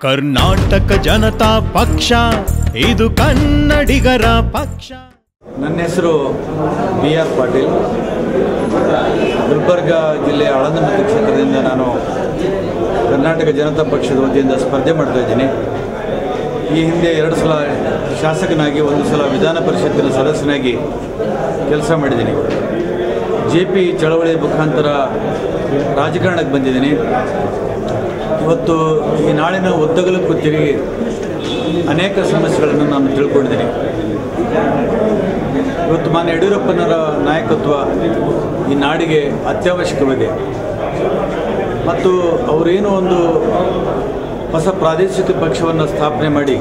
ಕರ್ನಾಟಕ ಜನತಾ ಪಕ್ಷ ಇದು ಕನ್ನಡಿಗರ ಪಕ್ಷ. ನನ್ನ ಹೆಸರು BR ಪಾಟೀಲ್. ಗುಲ್ಬರ್ಗ ಜಿಲ್ಲೆಯ ಆಳಂದ ಮತಕ್ಷೇತ್ರದಿಂದ ನಾನು ಕರ್ನಾಟಕ ಜನತಾ ಪಕ್ಷದ ವತಿಯಿಂದ ಸ್ಪರ್ಧೆ ಮಾಡ್ತಾ ಇದ್ದೀನಿ. ಈ ಹಿಂದೆ 2 ಸಲ ಶಾಸಕನಾಗಿ 1 ಸಲ ವಿಧಾನ ಪರಿಷತ್ತಿನ ಸದಸ್ಯನಾಗಿ ಕೆಲಸ ಮಾಡಿದ್ದೀನಿ. JP ಚಳವಳಿ ಮುಖಾಂತರ ರಾಜಕಾರಣಕ್ಕೆ ಬಂದಿದ್ದೀನಿ. ಇವತ್ತು ಈ ನಾಳಿನ ಉದ್ದಗಲಕ್ಕೂ ತಿರುಗಿ ಅನೇಕ ಸಮಸ್ಯೆಗಳನ್ನು ನಾನು ತಿಳ್ಕೊಂಡಿದ್ದೀನಿ. ಇವತ್ತು ಮಾನ್ಯ ಯಡಿಯೂರಪ್ಪನವರ ನಾಯಕತ್ವ ಈ ನಾಡಿಗೆ ಅತ್ಯವಶ್ಯಕವಿದೆ ಮತ್ತು ಅವರೇನೋ ಒಂದು ಹೊಸ ಪ್ರಾದೇಶಿಕ ಪಕ್ಷವನ್ನು ಸ್ಥಾಪನೆ ಮಾಡಿ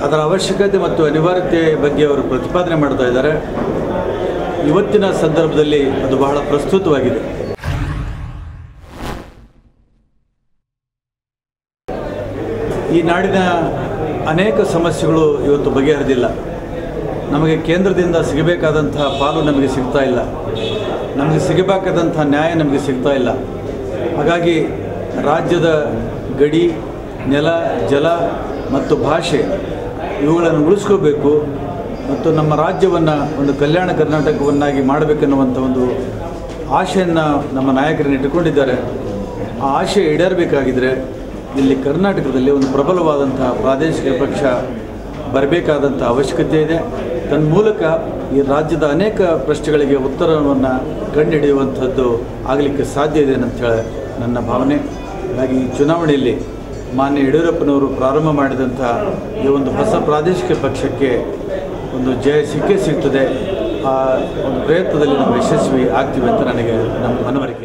ಅದರ ಅವಶ್ಯಕತೆ ಮತ್ತು ಅನಿವಾರ್ಯತೆ ಬಗ್ಗೆ ಅವರು ಪ್ರತಿಪಾದನೆ ಮಾಡ್ತಾ ಇದ್ದಾರೆ. ಇವತ್ತಿನ ಸಂದರ್ಭದಲ್ಲಿ ಅದು ಬಹಳ ಪ್ರಸ್ತುತವಾಗಿದೆ. ಈ ನಾಡಿನ ಅನೇಕ ಸಮಸ್ಯೆಗಳು ಇವತ್ತು ಬಗೆಹರಿದಿಲ್ಲ. ನಮಗೆ ಕೇಂದ್ರದಿಂದ ಸಿಗಬೇಕಾದಂತಹ ಪಾಲು ನಮಗೆ ಸಿಗ್ತಾ ಇಲ್ಲ. ನಮಗೆ ಸಿಗಬೇಕಾದಂಥ ನ್ಯಾಯ ನಮಗೆ ಸಿಗ್ತಾ ಇಲ್ಲ. ಹಾಗಾಗಿ ರಾಜ್ಯದ ಗಡಿ, ನೆಲ, ಜಲ ಮತ್ತು ಭಾಷೆ ಇವುಗಳನ್ನು ಉಳಿಸ್ಕೋಬೇಕು ಮತ್ತು ನಮ್ಮ ರಾಜ್ಯವನ್ನು ಒಂದು ಕಲ್ಯಾಣ ಕರ್ನಾಟಕವನ್ನಾಗಿ ಮಾಡಬೇಕೆನ್ನುವಂಥ ಒಂದು ಆಶೆಯನ್ನು ನಮ್ಮ ನಾಯಕರನ್ನು ಇಟ್ಟುಕೊಂಡಿದ್ದಾರೆ. ಆ ಆಶೆ ಈಡೇರಬೇಕಾಗಿದ್ದರೆ ಇಲ್ಲಿ ಕರ್ನಾಟಕದಲ್ಲಿ ಒಂದು ಪ್ರಬಲವಾದಂತಹ ಪ್ರಾದೇಶಿಕ ಪಕ್ಷ ಬರಬೇಕಾದಂಥ ಅವಶ್ಯಕತೆ ಇದೆ. ತನ್ಮೂಲಕ ಈ ರಾಜ್ಯದ ಅನೇಕ ಪ್ರಶ್ನೆಗಳಿಗೆ ಉತ್ತರವನ್ನು ಕಂಡುಹಿಡಿಯುವಂಥದ್ದು ಆಗಲಿಕ್ಕೆ ಸಾಧ್ಯ ಇದೆ ಅಂತೇಳಿ ನನ್ನ ಭಾವನೆ. ಹಾಗಾಗಿ ಈ ಚುನಾವಣೆಯಲ್ಲಿ ಮಾನ್ಯ ಯಡಿಯೂರಪ್ಪನವರು ಪ್ರಾರಂಭ ಮಾಡಿದಂಥ ಈ ಒಂದು ಹೊಸ ಪ್ರಾದೇಶಿಕ ಪಕ್ಷಕ್ಕೆ ಒಂದು ಜಯ ಸಿಕ್ಕೇ ಸಿಗ್ತದೆ. ಆ ಒಂದು ಪ್ರಯತ್ನದಲ್ಲಿ ನಾವು ಯಶಸ್ವಿ ಆಗ್ತೀವಿ ಅಂತ ನನಗೆ ನಮ್ಮ ಮನವರಿಕೆ.